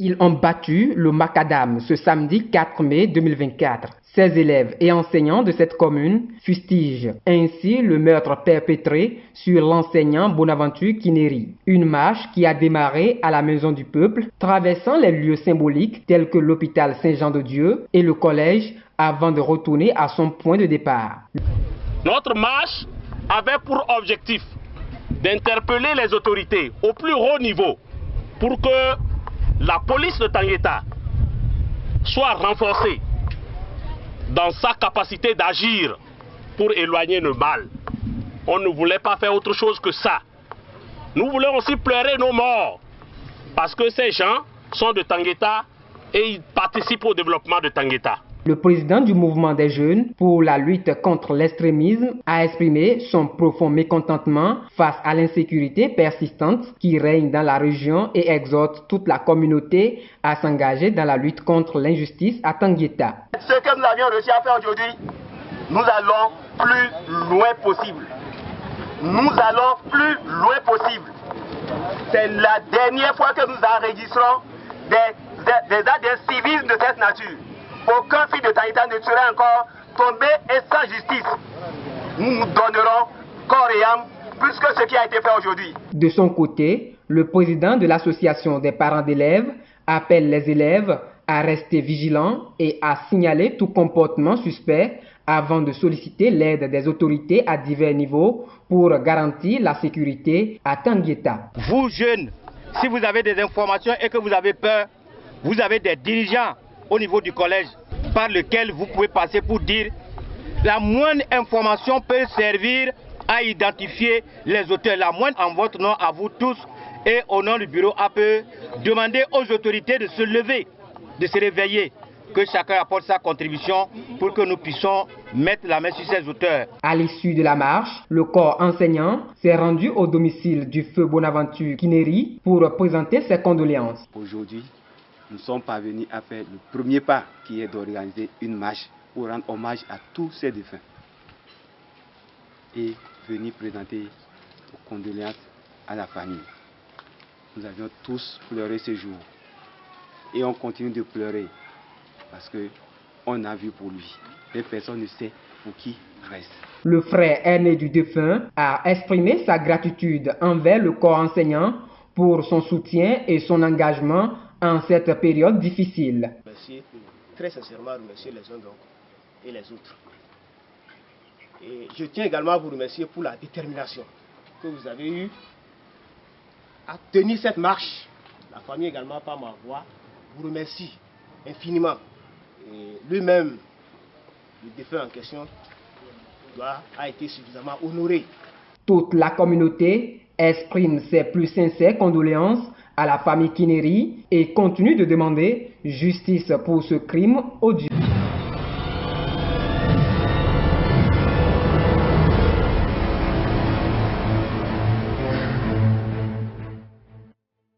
Ils ont battu le macadam ce samedi 4 mai 2024. 16 élèves et enseignants de cette commune fustigent ainsi le meurtre perpétré sur l'enseignant Bonaventure Kineri. Une marche qui a démarré à la Maison du Peuple, traversant les lieux symboliques tels que l'hôpital Saint-Jean-de-Dieu et le collège avant de retourner à son point de départ. Notre marche avait pour objectif d'interpeller les autorités au plus haut niveau pour que la police de Tangueta soit renforcée dans sa capacité d'agir pour éloigner le mal. On ne voulait pas faire autre chose que ça. Nous voulons aussi pleurer nos morts parce que ces gens sont de Tangueta et ils participent au développement de Tangueta. Le président du mouvement des jeunes pour la lutte contre l'extrémisme a exprimé son profond mécontentement face à l'insécurité persistante qui règne dans la région et exhorte toute la communauté à s'engager dans la lutte contre l'injustice à Tangueta. Ce que nous avions réussi à faire aujourd'hui, nous allons plus loin possible. Nous allons plus loin possible. C'est la dernière fois que nous enregistrons des actes d'incivisme de cette nature. Aucun fils de Tangueta ne serait encore tombé et sans justice. Nous nous donnerons corps et âme plus que ce qui a été fait aujourd'hui. De son côté, le président de l'association des parents d'élèves appelle les élèves à rester vigilants et à signaler tout comportement suspect avant de solliciter l'aide des autorités à divers niveaux pour garantir la sécurité à Tangueta. Vous jeunes, si vous avez des informations et que vous avez peur, vous avez des dirigeants au niveau du collège par lequel vous pouvez passer pour dire la moindre information peut servir à identifier les auteurs. La moindre en votre nom à vous tous et au nom du bureau AP, demander aux autorités de se lever, de se réveiller, que chacun apporte sa contribution pour que nous puissions mettre la main sur ces auteurs. À l'issue de la marche, le corps enseignant s'est rendu au domicile du feu Bonaventure Kineri pour présenter ses condoléances. Aujourd'hui, nous sommes parvenus à faire le premier pas qui est d'organiser une marche pour rendre hommage à tous ces défunts et venir présenter nos condoléances à la famille. Nous avions tous pleuré ce jour et on continue de pleurer parce qu'on a vu pour lui et personne ne sait pour qui reste. Le frère aîné du défunt a exprimé sa gratitude envers le corps enseignant pour son soutien et son engagement en cette période difficile. Merci, très sincèrement remercier les uns et les autres. Et je tiens également à vous remercier pour la détermination que vous avez eue à tenir cette marche. La famille également, par ma voix, vous remercie infiniment. Et lui-même, le défunt en question, a été suffisamment honoré. Toute la communauté exprime ses plus sincères condoléances à la famille Kineri et continue de demander justice pour ce crime odieux.